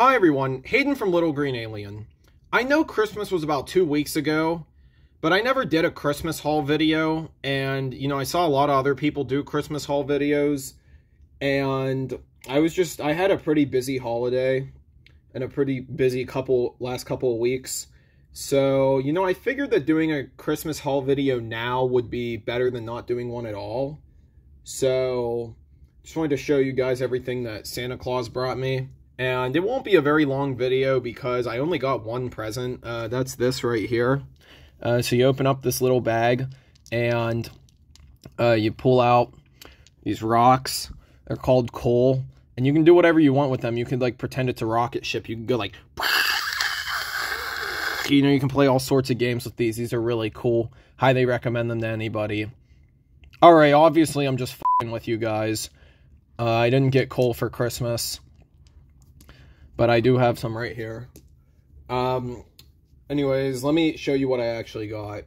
Hi everyone, Hayden from LittleGreenAlien. I know Christmas was about 2 weeks ago, but I never did a Christmas haul video, and, I saw a lot of other people do Christmas haul videos, and I had a pretty busy holiday, and a pretty busy last couple of weeks, so, I figured that doing a Christmas haul video now would be better than not doing one at all, so, just wanted to show you guys everything that Santa Claus brought me. And it won't be a very long video because I only got one present. That's this right here. So you open up this little bag and you pull out these rocks. They're called coal. And you can do whatever you want with them. You can like pretend it's a rocket ship. You can go like... you can play all sorts of games with these. These are really cool. Highly recommend them to anybody. Alright, obviously I'm just f***ing with you guys. I didn't get coal for Christmas. But I do have some right here. Anyways, let me show you what I actually got.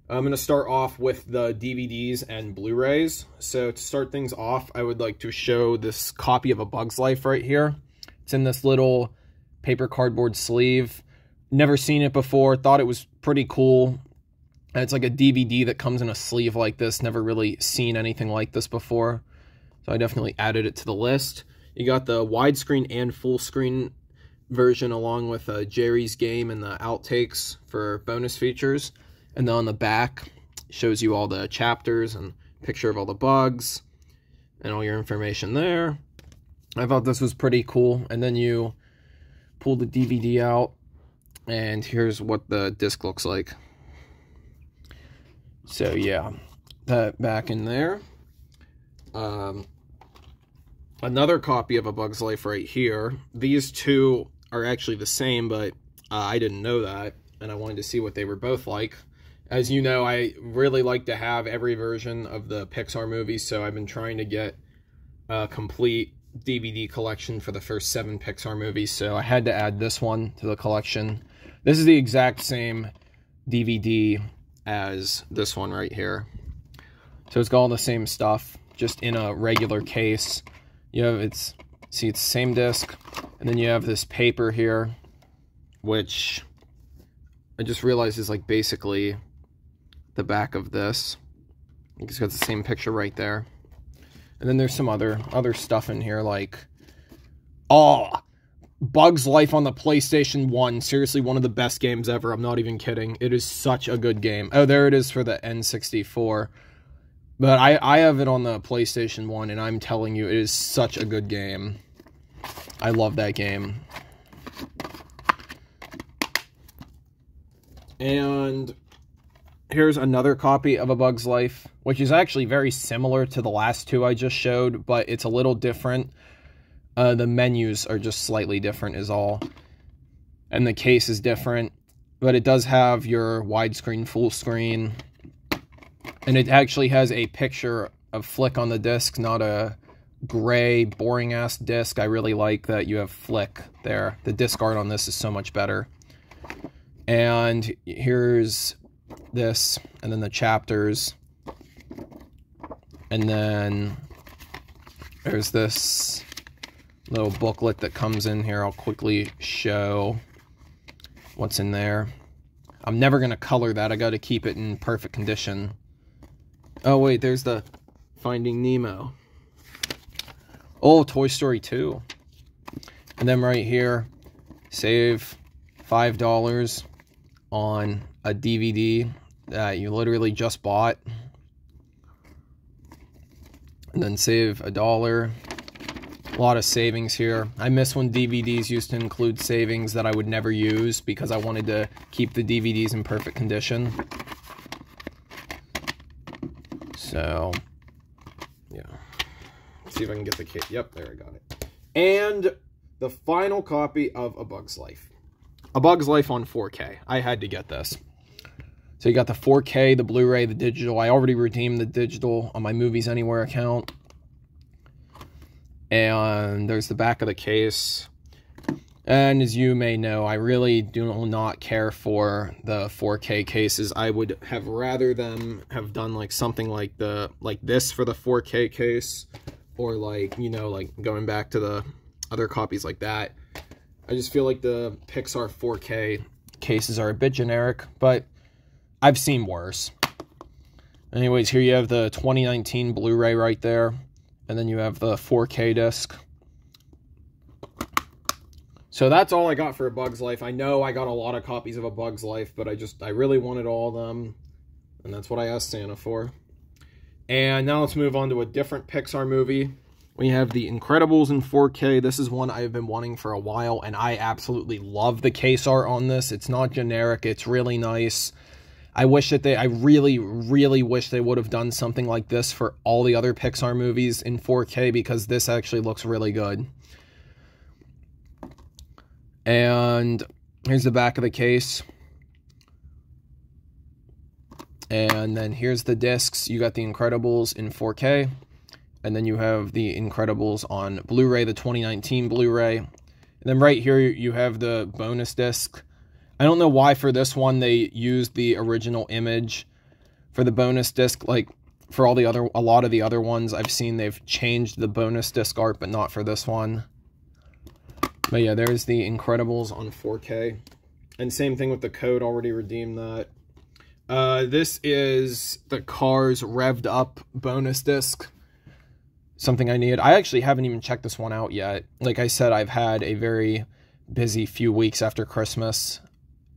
I'm going to start off with the DVDs and Blu-rays. So to start things off, I would like to show this copy of A Bug's Life right here. It's in this little paper cardboard sleeve. Never seen it before. Thought it was pretty cool. And it's like a DVD that comes in a sleeve like this. Never really seen anything like this before. So I definitely added it to the list. You got the widescreen and full screen version along with Jerry's Game and the outtakes for bonus features. And then on the back, shows you all the chapters and picture of all the bugs and all your information there. I thought this was pretty cool. And then you pull the DVD out and here's what the disc looks like. So yeah, that back in there. Another copy of A Bug's Life right here. These two are actually the same, but I didn't know that, and I wanted to see what they were both like. As you know, I really like to have every version of the Pixar movies, so I've been trying to get a complete DVD collection for the first 7 Pixar movies, so I had to add this one to the collection. This is the exact same DVD as this one right here. So it's got all the same stuff, just in a regular case. You have it's the same disc, and then you have this paper here, which I just realized is like basically the back of this. It's got the same picture right there. And then there's some other stuff in here, like, oh, Bug's Life on the PlayStation 1. Seriously, one of the best games ever. I'm not even kidding. It is such a good game. Oh, there it is for the N64. But I have it on the PlayStation 1, and I'm telling you, it is such a good game. I love that game. And here's another copy of A Bug's Life, which is actually very similar to the last two I just showed, but it's a little different. The menus are just slightly different is all. And the case is different, but it does have your widescreen, full screen. And it actually has a picture of Flick on the disc, not a gray, boring-ass disc. I really like that you have Flick there. The disc art on this is so much better. And here's this, and then the chapters. And then there's this little booklet that comes in here. I'll quickly show what's in there. I'm never going to color that. I got to keep it in perfect condition. Oh, wait, there's the Finding Nemo. Oh, Toy Story 2. And then right here, save $5 on a DVD that you literally just bought. And then save $1. A lot of savings here. I miss when DVDs used to include savings that I would never use because I wanted to keep the DVDs in perfect condition. So, yeah. Let's see if I can get the kit. Yep, there, I got it. And the final copy of A Bug's Life. A Bug's Life on 4K. I had to get this. So you got the 4K, the Blu-ray, the digital. I already redeemed the digital on my Movies Anywhere account. And there's the back of the case. And as you may know, I really do not care for the 4K cases. I would have rather them have done like something like this for the 4K case, or like, you know, like going back to the other copies like that. I just feel like the Pixar 4K cases are a bit generic, but I've seen worse. Anyways, here you have the 2019 Blu-ray right there, and then you have the 4K disc. So that's all I got for A Bug's Life. I know I got a lot of copies of A Bug's Life, but I really wanted all of them, and that's what I asked Santa for. And now let's move on to a different Pixar movie. We have The Incredibles in 4K. This is one I've been wanting for a while, and I absolutely love the case art on this. It's not generic. It's really nice. I really, really wish they would have done something like this for all the other Pixar movies in 4K, because this actually looks really good. And here's the back of the case. And then here's the discs. You got The Incredibles in 4K. And then you have The Incredibles on Blu-ray, the 2019 Blu-ray. And then right here you have the bonus disc. I don't know why for this one they used the original image for the bonus disc. Like for a lot of the other ones I've seen, they've changed the bonus disc art, but not for this one. But yeah, there's The Incredibles on 4K. And same thing with the code, already redeemed that. This is the Cars Revved Up bonus disc. Something I needed. I actually haven't even checked this one out yet. Like I said, I've had a very busy few weeks after Christmas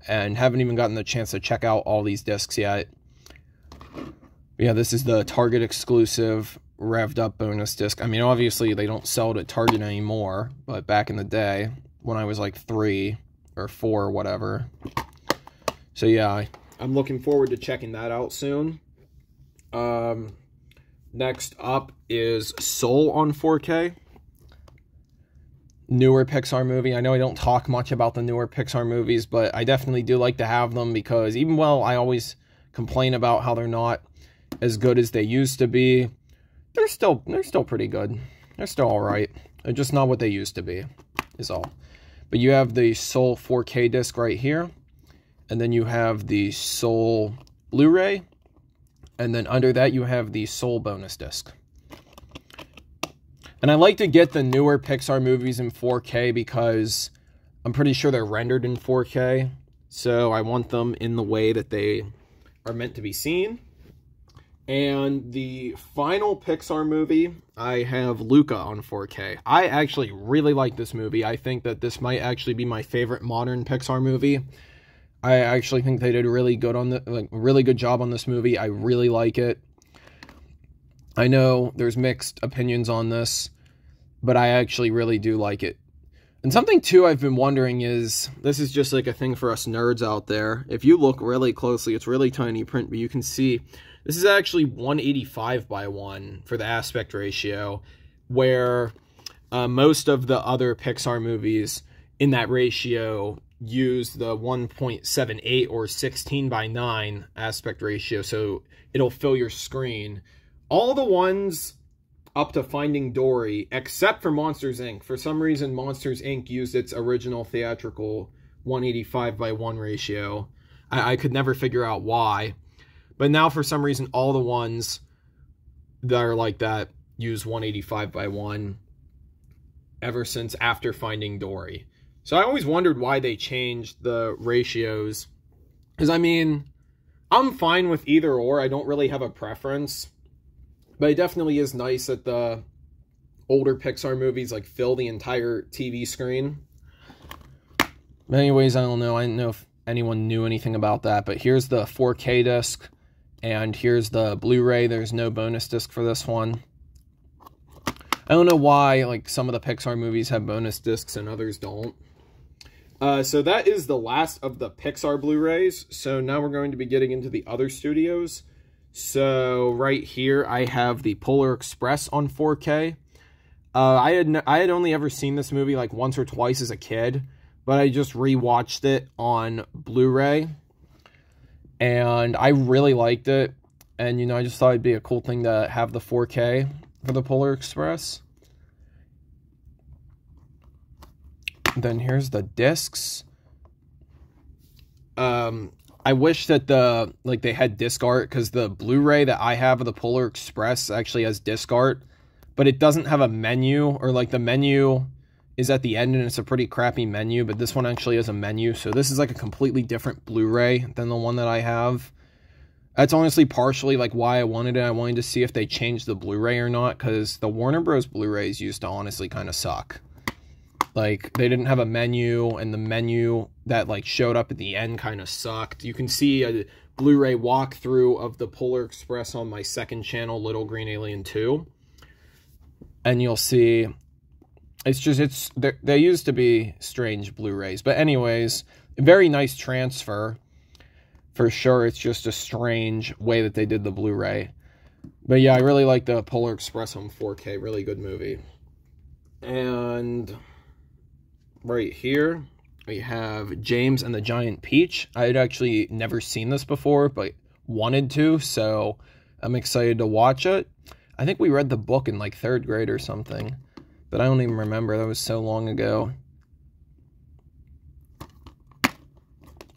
and haven't even gotten the chance to check out all these discs yet. Yeah, this is the Target exclusive Revved Up bonus disc. I mean, obviously they don't sell it at Target anymore, but back in the day when I was like 3 or 4 or whatever. So yeah, I'm looking forward to checking that out soon. Next up is Soul on 4K. Newer Pixar movie. I know I don't talk much about the newer Pixar movies, but I definitely do like to have them, because even while I always complain about how they're not as good as they used to be, they're still pretty good. They're still alright. They're just not what they used to be, is all. But you have the Soul 4K disc right here. And then you have the Soul Blu-ray. And then under that you have the Soul bonus disc. And I like to get the newer Pixar movies in 4K because I'm pretty sure they're rendered in 4K. So I want them in the way that they are meant to be seen. And the final Pixar movie, I have Luca on 4K. I actually really like this movie. I think that this might actually be my favorite modern Pixar movie. I actually think they did really good on really good job on this movie. I really like it. I know there's mixed opinions on this, but I actually really do like it. And something too I've been wondering is, this is just like a thing for us nerds out there. If you look really closely, it's really tiny print, but you can see this is actually 185 by 1 for the aspect ratio, where most of the other Pixar movies in that ratio use the 1.78 or 16 by 9 aspect ratio, so it'll fill your screen. All the ones up to Finding Dory, except for Monsters, Inc. For some reason, Monsters, Inc. used its original theatrical 185 by 1 ratio. I could never figure out why. But now, for some reason, all the ones that are like that use 185 by 1 ever since after Finding Dory. So I always wondered why they changed the ratios. Because, I mean, I'm fine with either or. I don't really have a preference. But it definitely is nice that the older Pixar movies, like, fill the entire TV screen. But anyways, I don't know. I didn't know if anyone knew anything about that. But here's the 4K disc. And here's the Blu-ray. There's no bonus disc for this one. I don't know why, like, some of the Pixar movies have bonus discs and others don't. So that is the last of the Pixar Blu-rays. So now we're going to be getting into the other studios. So right here I have the Polar Express on 4K. I had only ever seen this movie like once or twice as a kid, but I just rewatched it on Blu-ray, and I really liked it. And, you know, I just thought it'd be a cool thing to have the 4K for the Polar Express. Then here's the discs. I wish that they had disc art, because the Blu-ray that I have of the Polar Express actually has disc art, but it doesn't have a menu, or like the menu is at the end, and it's a pretty crappy menu, but this one actually has a menu, so this is like a completely different Blu-ray than the one that I have. That's honestly partially like why I wanted it. I wanted to see if they changed the Blu-ray or not, because the Warner Bros. Blu-rays used to honestly kind of suck. Like, they didn't have a menu, and the menu that like showed up at the end kind of sucked. You can see a Blu-ray walkthrough of the Polar Express on my second channel, LittleGreenAlien 2. And you'll see, they used to be strange Blu-rays. But anyways, a very nice transfer. For sure, it's just a strange way that they did the Blu-ray. But yeah, I really like the Polar Express on 4K. Really good movie. And right here, we have James and the Giant Peach. I had actually never seen this before, but wanted to, so I'm excited to watch it. I think we read the book in like 3rd grade or something, but I don't even remember. That was so long ago.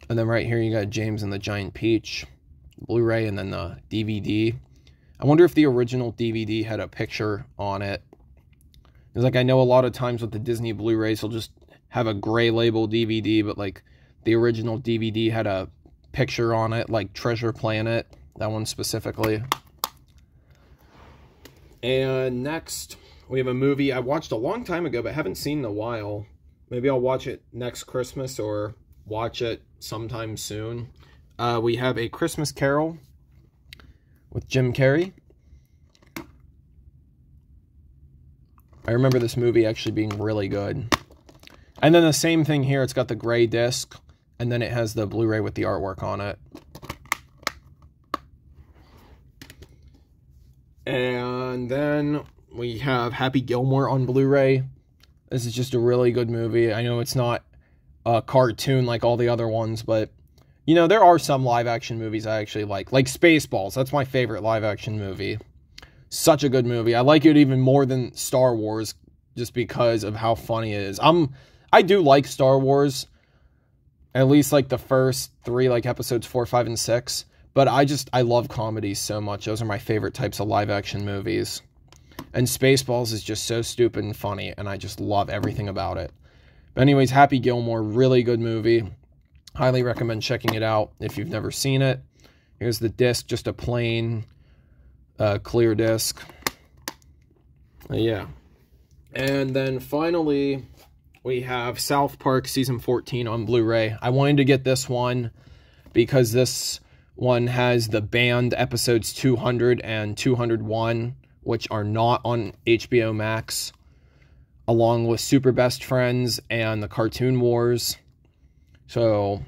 And then right here you got James and the Giant Peach, Blu-ray, and then the DVD. I wonder if the original DVD had a picture on it. It's like, I know a lot of times with the Disney Blu-rays, they'll just have a gray label DVD, but like the original DVD had a picture on it, like Treasure Planet, that one specifically. And next, we have a movie I watched a long time ago, but haven't seen in a while. Maybe I'll watch it next Christmas or watch it sometime soon. We have A Christmas Carol with Jim Carrey. I remember this movie actually being really good. And then the same thing here, it's got the gray disc, and then it has the Blu-ray with the artwork on it. And then we have Happy Gilmore on Blu-ray. This is just a really good movie. I know it's not a cartoon like all the other ones, but, you know, there are some live-action movies I actually like. Like Spaceballs, that's my favorite live-action movie. Such a good movie. I like it even more than Star Wars, just because of how funny it is. I do like Star Wars, at least like the first 3, like episodes 4, 5, and 6. But I love comedies so much. Those are my favorite types of live-action movies. And Spaceballs is just so stupid and funny, and I just love everything about it. But anyways, Happy Gilmore, really good movie. Highly recommend checking it out if you've never seen it. Here's the disc, just a plain, clear disc. Yeah. And then finally, we have South Park Season 14 on Blu-ray. I wanted to get this one because this one has the banned episodes 200 and 201, which are not on HBO Max, along with Super Best Friends and the Cartoon Wars. So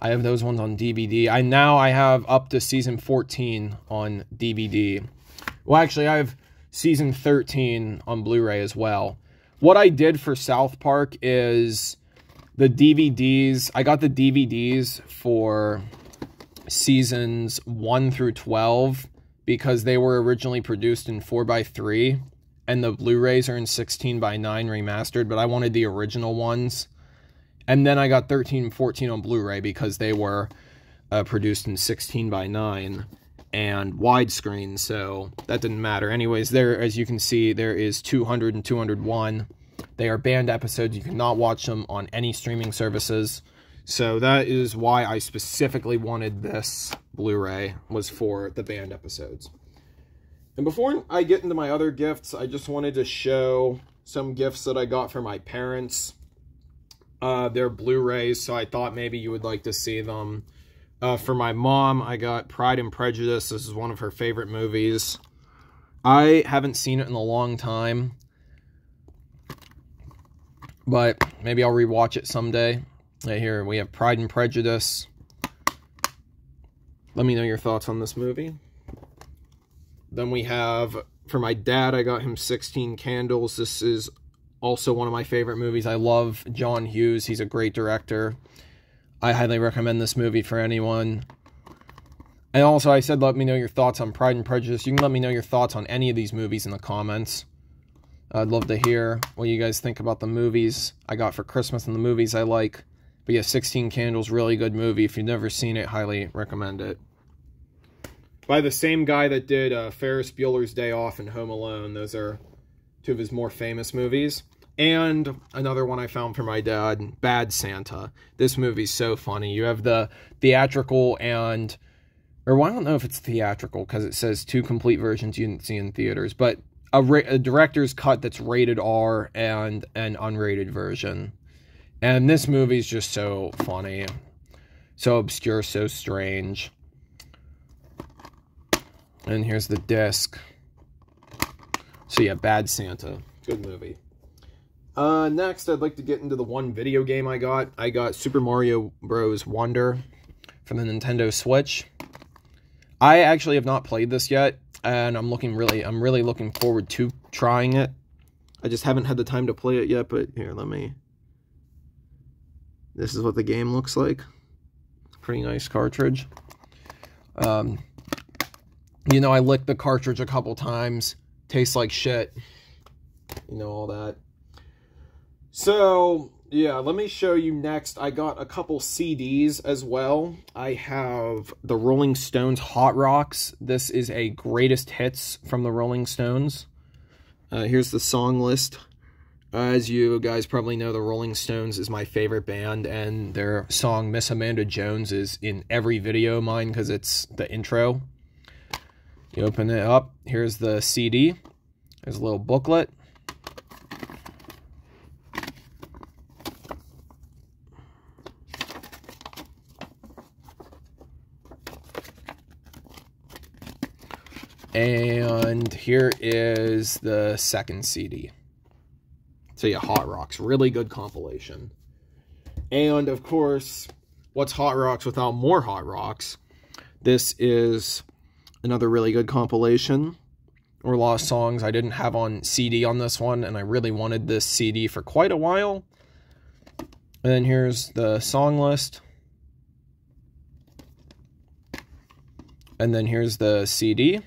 I have those ones on DVD. I have up to Season 14 on DVD. Well, actually, I have Season 13 on Blu-ray as well. What I did for South Park is the DVDs. I got the DVDs for Seasons 1 through 12 because they were originally produced in 4:3, and the Blu-rays are in 16:9 remastered, but I wanted the original ones. And then I got 13 and 14 on Blu-ray because they were produced in 16:9 and widescreen, so that didn't matter. Anyways, there, as you can see, there is 200 and 201. They are banned episodes. You cannot watch them on any streaming services. So that is why I specifically wanted this Blu-ray, was for the banned episodes. And before I get into my other gifts, I just wanted to show some gifts that I got for my parents. They're Blu-rays, so I thought maybe you would like to see them. For my mom, I got Pride and Prejudice. This is one of her favorite movies. I haven't seen it in a long time, but maybe I'll rewatch it someday. Right here, we have Pride and Prejudice. Let me know your thoughts on this movie. Then we have, for my dad, I got him 16 Candles. This is also one of my favorite movies. I love John Hughes. He's a great director. I highly recommend this movie for anyone. And also, I said let me know your thoughts on Pride and Prejudice. You can let me know your thoughts on any of these movies in the comments. I'd love to hear what you guys think about the movies I got for Christmas and the movies I like. But yeah, 16 Candles, really good movie. If you've never seen it, highly recommend it. By the same guy that did Ferris Bueller's Day Off and Home Alone. Those are two of his more famous movies. And another one I found for my dad, Bad Santa. This movie's so funny. You have the theatrical and... Or well, I don't know if it's theatrical, because it says 2 complete versions you didn't see in theaters. But a director's cut that's rated R and an unrated version. And this movie's just so funny. So obscure, so strange. And here's the disc. So yeah, Bad Santa. Good movie. Next, I'd like to get into the one video game I got. I got Super Mario Bros. Wonder for the Nintendo Switch. I actually have not played this yet, and I'm really looking forward to trying it. I just haven't had the time to play it yet, but here, this is what the game looks like. Pretty nice cartridge. You know, I licked the cartridge a couple times. Tastes like shit. You know, all that. So, yeah, let me show you next. I got a couple CDs as well. I have the Rolling Stones Hot Rocks. This is a greatest hits from the Rolling Stones. Here's the song list. As you guys probably know, the Rolling Stones is my favorite band, and their song Miss Amanda Jones is in every video of mine because it's the intro. You open it up. Here's the CD. There's a little booklet. And here is the second CD. So yeah, Hot Rocks. Really good compilation. And of course, what's Hot Rocks without more Hot Rocks? This is another really good compilation. There were a lot of songs I didn't have on CD on this one, and I really wanted this CD for quite a while. And then here's the song list. And then here's the CD.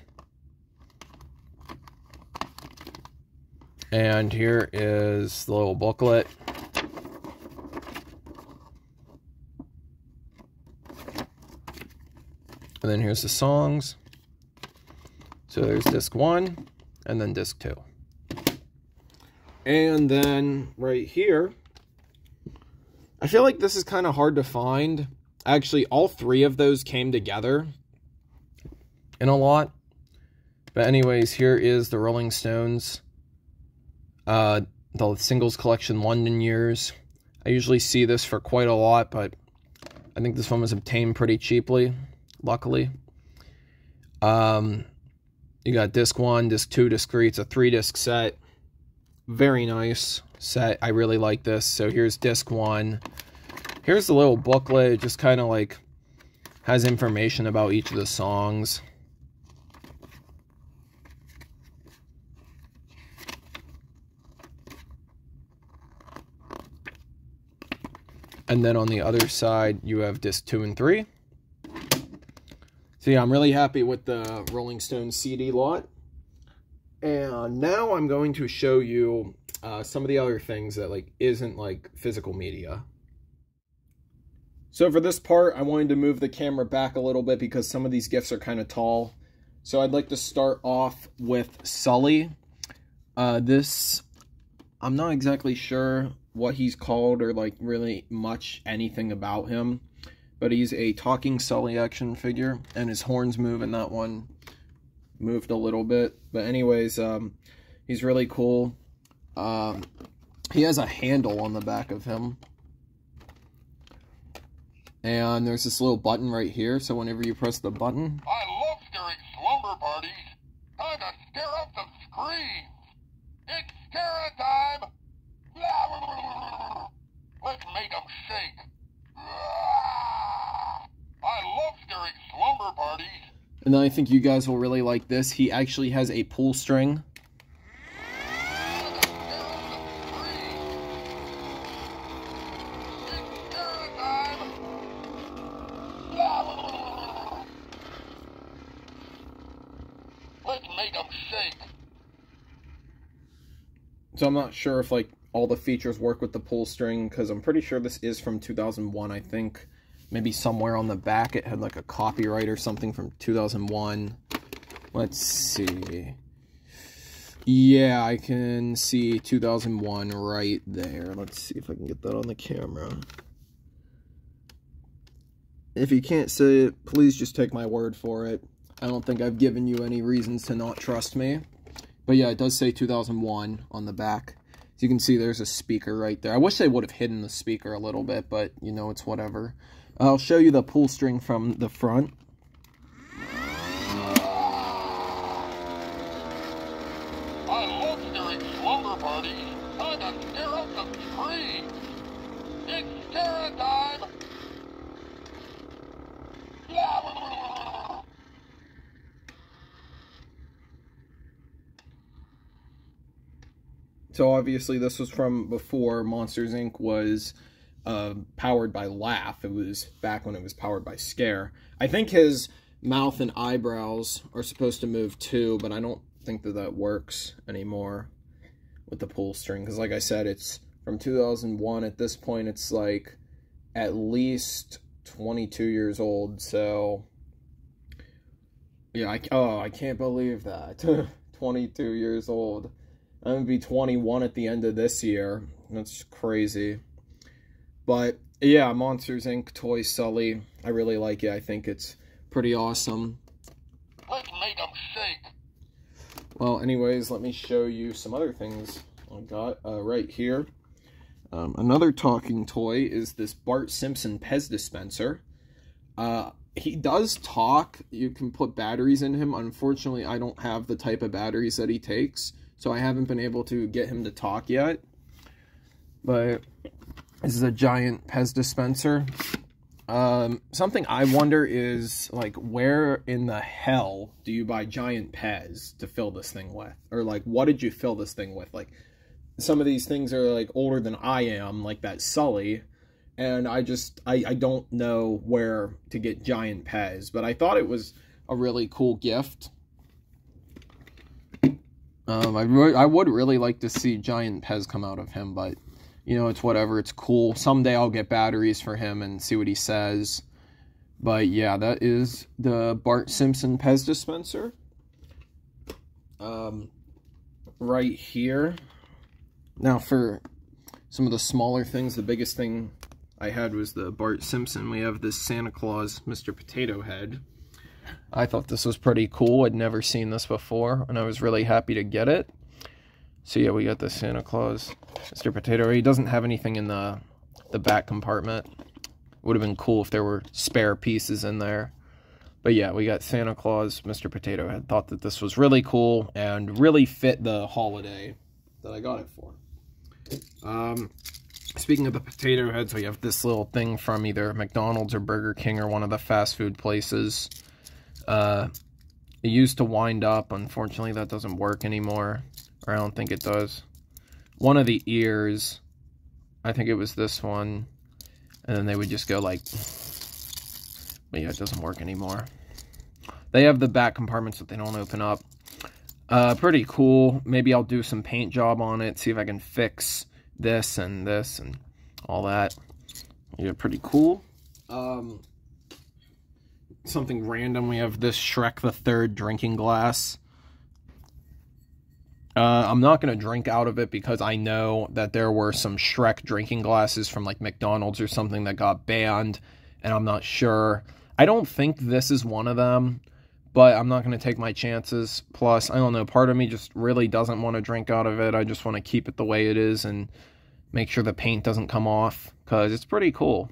And here is the little booklet. And then here's the songs. So there's disc 1 and then disc 2. And then right here, I feel like this is kind of hard to find. Actually, all 3 of those came together in a lot. But anyways, here is the Rolling Stones. The singles collection London years. I usually see this for quite a lot, but I think this one was obtained pretty cheaply, luckily. You got disc 1, disc 2, disc 3. It's a 3-disc set. Very nice set. I really like this. So here's disc 1. Here's the little booklet. It just kind of like has information about each of the songs. And then on the other side, you have disc 2 and 3. So yeah, I'm really happy with the Rolling Stones CD lot. And now I'm going to show you some of the other things that like isn't like physical media. So for this part, I wanted to move the camera back a little bit because some of these gifts are kind of tall. So I'd like to start off with Sully. This, I'm not exactly sure what he's called or like really much anything about him, but he's a talking Sully action figure, and his horns move, and that one moved a little bit. But anyways, he's really cool. He has a handle on the back of him, and there's this little button right here, so whenever you press the button, I love scaring slumber parties. Time to scare up the screams. It's scare time. Let's make them shake. I love scaring slumber parties. And then I think you guys will really like this. He actually has a pull string. Let's make them shake. So I'm not sure if like all the features work with the pull string, because I'm pretty sure this is from 2001, I think. Maybe somewhere on the back it had like a copyright or something from 2001. Let's see. Yeah, I can see 2001 right there. Let's see if I can get that on the camera. If you can't see it, please just take my word for it. I don't think I've given you any reasons to not trust me. But yeah, it does say 2001 on the back. As you can see, there's a speaker right there. I wish they would have hidden the speaker a little bit, but, you know, it's whatever. I'll show you the pull string from the front. I love during slumber parties. Time to stare up the screen. It's scare time. So obviously this was from before Monsters Inc. was powered by Laugh. It was back when it was powered by Scare. I think his mouth and eyebrows are supposed to move too, but I don't think that that works anymore with the pull string. Because like I said, it's from 2001. At this point, it's like at least 22 years old. So yeah, I can't believe that. 22 years old. I'm going to be 21 at the end of this year. That's crazy. But, yeah, Monsters, Inc. Toy Sully. I really like it. I think it's pretty awesome. Let's make them shake. Well, anyways, let me show you some other things I got right here. Another talking toy is this Bart Simpson Pez dispenser. He does talk. You can put batteries in him. Unfortunately, I don't have the type of batteries that he takes, so I haven't been able to get him to talk yet. But this is a giant Pez dispenser. Something I wonder is, like, where in the hell do you buy giant Pez to fill this thing with? Or, like, what did you fill this thing with? Like, some of these things are, like, older than I am, like that Sully. And I don't know where to get giant Pez. But I thought it was a really cool gift. I would really like to see giant Pez come out of him, but, you know, it's whatever. It's cool. Someday I'll get batteries for him and see what he says. But, yeah, that is the Bart Simpson Pez dispenser. Right here. Now, for some of the smaller things, the biggest thing I had was the Bart Simpson. We have this Santa Claus Mr. Potato Head. I thought this was pretty cool. I'd never seen this before, and I was really happy to get it. So yeah, we got the Santa Claus Mr. Potato Head. He doesn't have anything in the back compartment. Would have been cool if there were spare pieces in there. But yeah, we got Santa Claus Mr. Potato Head. Thought that this was really cool and really fit the holiday that I got it for. Speaking of the potato heads, we have this little thing from either McDonald's or Burger King or one of the fast food places. It used to wind up. Unfortunately, that doesn't work anymore. Or I don't think it does. One of the ears, I think it was this one. And then they would just go like... But yeah, it doesn't work anymore. They have the back compartments that they don't open up. Pretty cool. Maybe I'll do some paint job on it. See if I can fix this and all that. Yeah, pretty cool. Something random. We have this Shrek the Third drinking glass. I'm not going to drink out of it because I know that there were some Shrek drinking glasses from like McDonald's or something that got banned, and I'm not sure. I don't think this is one of them, but I'm not going to take my chances. Plus, I don't know, part of me just really doesn't want to drink out of it. I just want to keep it the way it is and make sure the paint doesn't come off because it's pretty cool.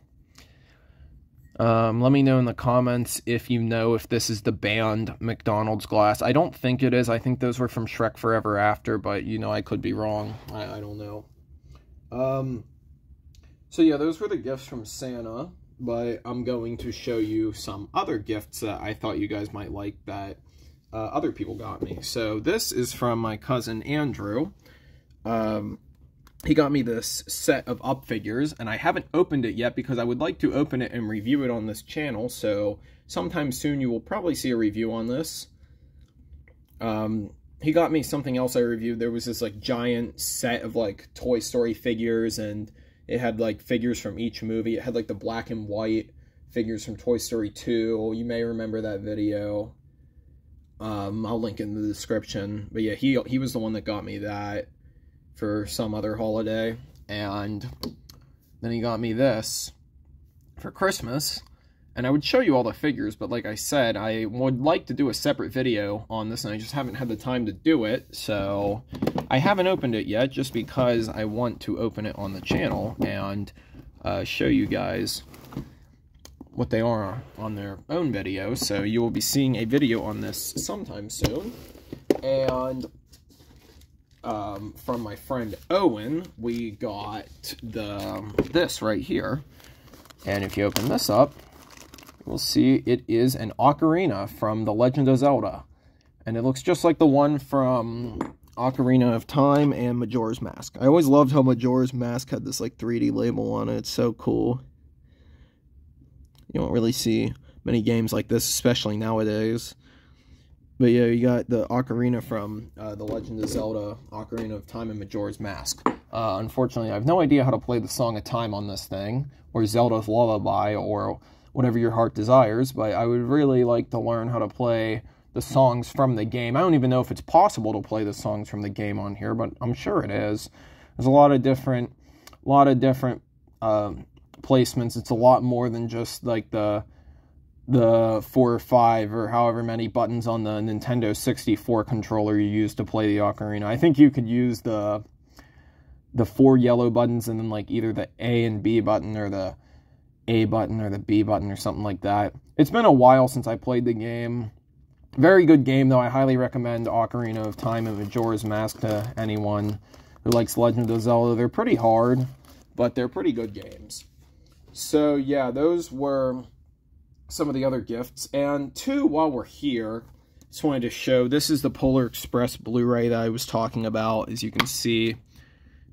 Let me know in the comments if you know if this is the banned McDonald's glass. I don't think it is. I think those were from Shrek Forever After, but, you know, I could be wrong. I don't know. So, yeah, those were the gifts from Santa, but I'm going to show you some other gifts that I thought you guys might like that other people got me. So, this is from my cousin Andrew. He got me this set of Up figures, and I haven't opened it yet because I would like to open it and review it on this channel, so sometime soon you will probably see a review on this. He got me something else I reviewed. There was this, like, giant set of, like, Toy Story figures, and it had, like, figures from each movie. It had, like, the black and white figures from Toy Story 2. You may remember that video. I'll link in the description. But yeah, he was the one that got me that for some other holiday. And then he got me this for Christmas. And I would show you all the figures, but like I said, I would like to do a separate video on this, and I just haven't had the time to do it. So I haven't opened it yet, just because I want to open it on the channel and show you guys what they are on their own video. So you will be seeing a video on this sometime soon. And from my friend Owen, we got this right here. And if you open this up, we'll see it is an ocarina from The Legend of Zelda. And it looks just like the one from Ocarina of Time and Majora's Mask. I always loved how Majora's Mask had this like 3D label on it. It's so cool. You don't really see many games like this, especially nowadays. But yeah, you got the ocarina from The Legend of Zelda, Ocarina of Time and Majora's Mask. Unfortunately, I have no idea how to play the Song of Time on this thing, or Zelda's Lullaby, or whatever your heart desires, but I would really like to learn how to play the songs from the game. I don't even know if it's possible to play the songs from the game on here, but I'm sure it is. There's a lot of different placements. It's a lot more than just like the 4 or 5 or however many buttons on the Nintendo 64 controller you use to play the ocarina. I think you could use the 4 yellow buttons and then like either the A and B button or the A button or the B button or something like that. It's been a while since I played the game. Very good game, though. I highly recommend Ocarina of Time and Majora's Mask to anyone who likes Legend of Zelda. They're pretty hard, but they're pretty good games. So, yeah, those were some of the other gifts. And two, while we're here, just wanted to show, this is the Polar Express Blu-ray that I was talking about. As you can see,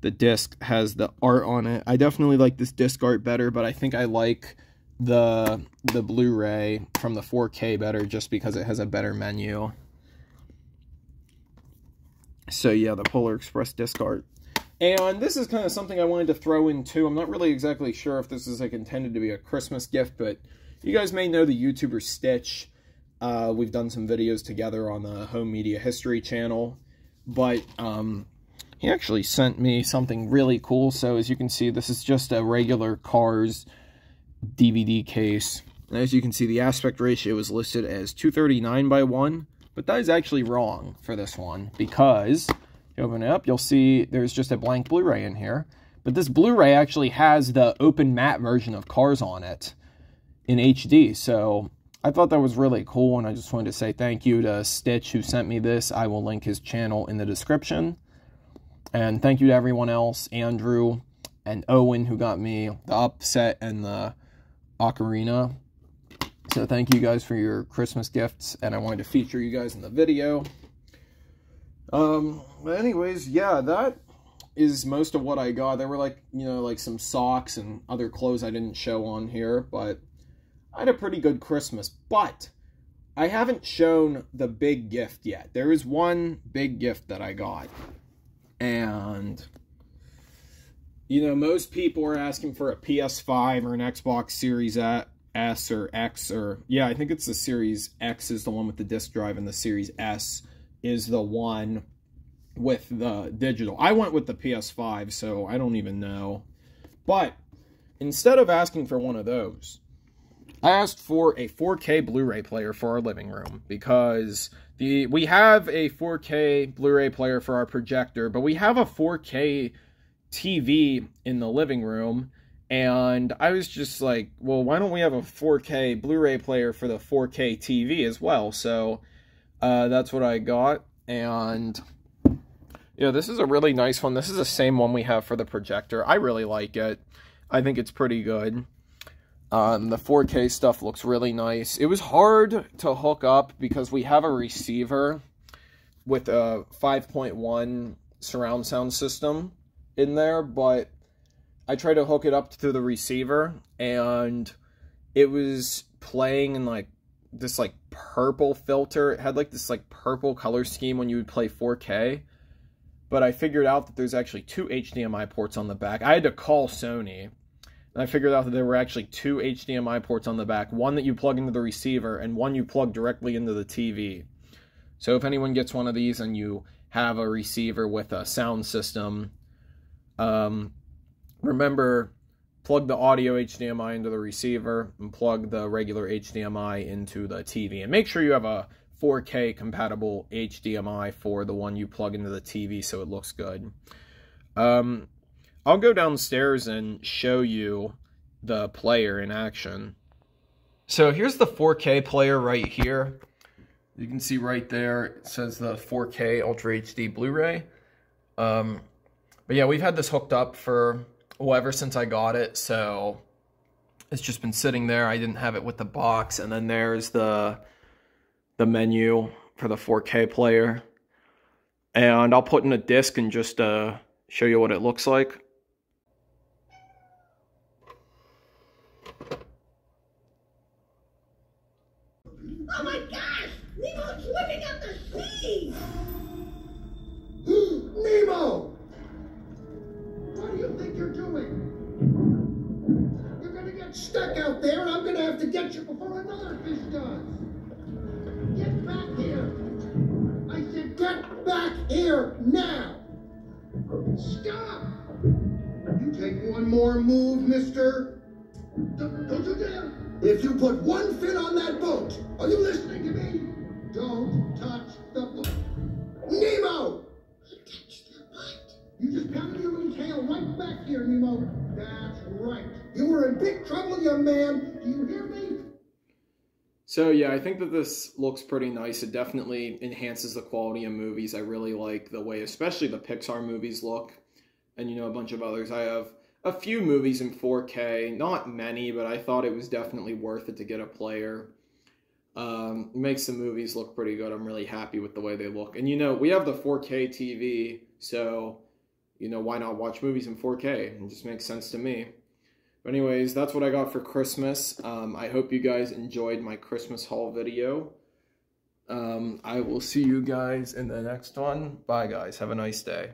the disc has the art on it. I definitely like this disc art better, but I think I like the Blu-ray from the 4K better just because it has a better menu. So yeah, the Polar Express disc art. And this is kind of something I wanted to throw in too. I'm not really exactly sure if this is like intended to be a Christmas gift, but you guys may know the YouTuber Stitch. We've done some videos together on the Home Media History channel, but he actually sent me something really cool. So as you can see, this is just a regular Cars DVD case. And as you can see, the aspect ratio is listed as 239:1, but that is actually wrong for this one, because if you open it up, you'll see there's just a blank Blu-ray in here. But this Blu-ray actually has the open matte version of Cars on it in HD, so I thought that was really cool, and I just wanted to say thank you to Stitch who sent me this. I will link his channel in the description. And thank you to everyone else, Andrew and Owen, who got me the Upset and the Ocarina. So thank you guys for your Christmas gifts, and I wanted to feature you guys in the video. But anyways, yeah, that is most of what I got. There were like, you know, like some socks and other clothes I didn't show on here, but I had a pretty good Christmas. But I haven't shown the big gift yet. There is one big gift that I got. And, you know, most people are asking for a PS5 or an Xbox Series S or X, or, yeah, I think it's the Series X is the one with the disc drive, and the Series S is the one with the digital. I went with the PS5, so I don't even know. But instead of asking for one of those, I asked for a 4K Blu-ray player for our living room, because we have a 4K Blu-ray player for our projector, but we have a 4K TV in the living room, and I was just like, well, why don't we have a 4K Blu-ray player for the 4K TV as well? So that's what I got, and yeah, this is a really nice one. This is the same one we have for the projector. I really like it. I think it's pretty good. The 4K stuff looks really nice. It was hard to hook up because we have a receiver with a 5.1 surround sound system in there, but I tried to hook it up to the receiver, and it was playing in like this like purple filter. It had like this like purple color scheme when you would play 4K, but I figured out that there's actually 2 HDMI ports on the back. I had to call Sony, and I figured out that there were actually 2 HDMI ports on the back, one that you plug into the receiver and one you plug directly into the TV. So if anyone gets one of these and you have a receiver with a sound system, remember, plug the audio HDMI into the receiver and plug the regular HDMI into the TV. And make sure you have a 4K compatible HDMI for the one you plug into the TV so it looks good. I'll go downstairs and show you the player in action. So here's the 4K player right here. You can see right there, it says the 4K Ultra HD Blu-ray. But yeah, we've had this hooked up for, well, ever since I got it, so it's just been sitting there. I didn't have it with the box. And then there's the menu for the 4K player. And I'll put in a disc and just show you what it looks like. Oh my gosh! Nemo's swimming up the sea! Nemo! What do you think you're doing? You're gonna get stuck out there and I'm gonna have to get you before another fish does. Get back here! I said get back here now! Stop! You take one more move, mister. Don't you dare! If you put one fin on that boat, are you listening to me? Don't touch the boat. Nemo! Touch the butt. You just pounded your little tail right back here, Nemo. That's right. You were in big trouble, young man. Do you hear me? So yeah, I think that this looks pretty nice. It definitely enhances the quality of movies. I really like the way, especially the Pixar movies look. And you know, a bunch of others. I have a few movies in 4K, not many, but I thought it was definitely worth it to get a player. It makes the movies look pretty good. I'm really happy with the way they look. And you know, we have the 4K TV, so you know, why not watch movies in 4K? It just makes sense to me. But anyways, that's what I got for Christmas. I hope you guys enjoyed my Christmas haul video. I will see you guys in the next one. Bye guys, have a nice day.